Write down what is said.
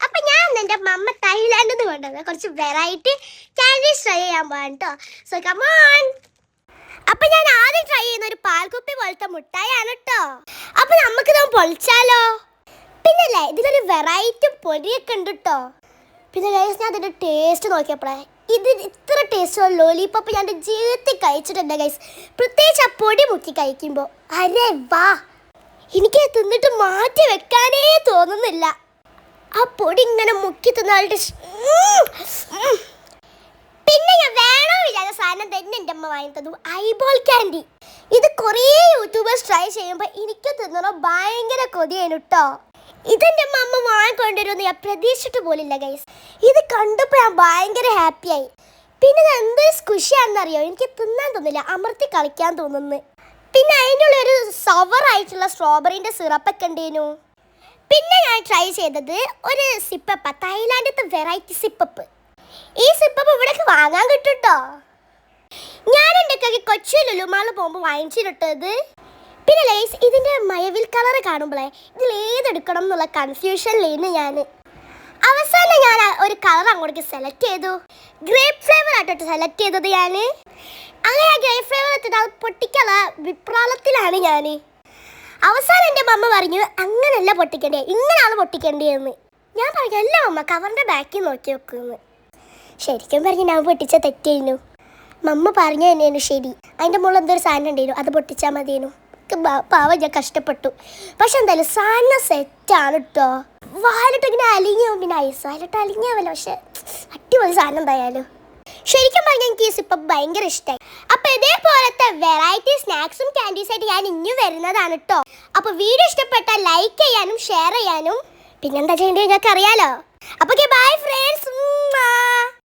അപ്പൊ ഞാൻ എൻ്റെ മമ്മ തായ്ലാൻഡിൽ നിന്ന് കൊണ്ടുവന്ന കുറച്ച് വെറൈറ്റി കാൻഡീസ് ട്രൈ ചെയ്യാൻ പോകാൻ കേട്ടോ. So come on. അപ്പൊ ഞാൻ ആദ്യം ട്രൈ ചെയ്യുന്ന ഒരു പാൽക്കുപ്പി പോലത്തെ മുട്ടായാണ് കേട്ടോ. അപ്പൊ നമുക്ക് ഇതൊന്ന് പൊളിച്ചാലോ. പിന്നല്ലേ ഇതിലൊരു വെറൈറ്റി പൊടിയൊക്കെ ഉണ്ട് കേട്ടോ. പിന്നെ ഗൈസ് ഞാൻ അതിൻ്റെ ടേസ്റ്റ് നോക്കിയപ്പോഴേ ഇത് ഇത്ര ടേസ്റ്റ് ലോലിപോപ്പ് ഞാൻ എൻ്റെ ജീവിതത്തിൽ കഴിച്ചിട്ടുണ്ട് ഗൈസ്. പ്രത്യേകിച്ച് ആ പൊടി മുക്കി കഴിക്കുമ്പോൾ അരേ വാ, എനിക്ക് തിന്നിട്ട് മാറ്റി വെക്കാനേ തോന്നുന്നില്ല. ആ പൊടി ഇങ്ങനെ മുക്കി തിന്നാളുടെ. പിന്നെ ഞാൻ വേണോ വിചാരിച്ച സാധനം തന്നെ എൻ്റെ അമ്മ വാങ്ങി തന്നു, ഐബോൾ ക്യാൻഡി. ഇത് കുറേ യൂട്യൂബേഴ്സ് ട്രൈ ചെയ്യുമ്പോൾ എനിക്ക് തിന്നണം ഭയങ്കര കൊതിയാണ് കേട്ടോ. ഇതെൻ്റെ അമ്മ വാങ്ങിക്കൊണ്ടിരുന്നു ഞാൻ പ്രതീക്ഷിച്ചിട്ട് പോലില്ല ഗൈസ്. ഇത് കണ്ടപ്പോൾ ഞാൻ ഭയങ്കര ഹാപ്പിയായി. പിന്നെ ഇത് എന്ത് സ്കുഷിയാണെന്നറിയോ, എനിക്ക് തിന്നാൻ തോന്നില്ല, അമർത്തി കളിക്കാൻ തോന്നുന്നു. പിന്നെ അതിനുള്ള ഒരു സവറായിട്ടുള്ള സ്ട്രോബെറിൻ്റെ സിറപ്പൊക്കെ ഉണ്ടേനു. പിന്നെ ഞാൻ ട്രൈ ചെയ്തത് ഒരു സിപ്പപ്പ, തായ്ലാൻഡിലത്തെ വെറൈറ്റി സിപ്പപ്പ്. ഈ സിപ്പപ്പ് ഇവിടേക്ക് വാങ്ങാൻ കിട്ടും കേട്ടോ. ഞാൻ എൻ്റെ കൊച്ചി ലുലുമാൾ പോകുമ്പോൾ വാങ്ങിച്ചിട്ടത്. പിന്നെ ലൈസ് ഇതിൻ്റെ മയവിൽ കളർ കാണുമ്പോഴേ ഇതിൽ ഏതെടുക്കണം എന്നുള്ള കൺഫ്യൂഷനിലാണ് ഞാൻ. അവസാനം ഞാൻ ഒരു കളർ അങ്ങോട്ടേക്ക് സെലക്ട് ചെയ്തു. ഗ്രേപ്പ് ഫ്ലേവർ ആയിട്ടോട്ട് സെലക്ട് ചെയ്തത് ഞാൻ. അങ്ങനെ ആ ഗ്രേപ്പ് ഫ്ലേവർ എത്തിട്ട് അത് പൊട്ടിക്കാനുള്ള വിപ്രാളത്തിലാണ് ഞാൻ. അവസാനം എൻ്റെ മമ്മ പറഞ്ഞു അങ്ങനെയല്ല പൊട്ടിക്കേണ്ടേ, ഇങ്ങനെയാണ് പൊട്ടിക്കേണ്ടതെന്ന്. ഞാൻ പറഞ്ഞു അല്ല മമ്മ, കവറിൻ്റെ ബാക്കിൽ നോക്കി വെക്കുന്നു. ശരിക്കും പറഞ്ഞു ഞാൻ പൊട്ടിച്ച തെറ്റേനു. മമ്മ പറഞ്ഞു തന്നെയാണ് ശരി. അതിൻ്റെ മുകളിൽ എന്തൊരു സാധനം ഉണ്ടായിരുന്നു, അത് പൊട്ടിച്ചാൽ മതിയേനു. പാവം ഞാൻ കഷ്ടപ്പെട്ടു. പക്ഷെ എന്തായാലും സാധനം സെറ്റാണ് കേട്ടോ. വാലിട്ട് ഇങ്ങനെ അലിഞ്ഞു, പിന്നെ ഐസ് വാലിട്ട് അലിഞ്ഞാവല്ലോ. പക്ഷെ അടിപൊളി സാധനം എന്തായാലും. ശരിക്കും പറഞ്ഞാൽ എനിക്ക് ഈ സിപ്പപ്പ് ഭയങ്കര ഇഷ്ടമായി. അപ്പോൾ ഇതേപോലത്തെ വെറൈറ്റി സ്നാക്സും ക്യാൻഡീസായിട്ട് ഞാൻ ഇനിയും വരുന്നതാണ് കേട്ടോ. അപ്പോൾ വീഡിയോ ഇഷ്ടപ്പെട്ടാൽ ലൈക്ക് ചെയ്യാനും ഷെയർ ചെയ്യാനും പിന്നെന്താ ചെയ്യേണ്ടത് നിങ്ങൾക്ക് അറിയാലോ.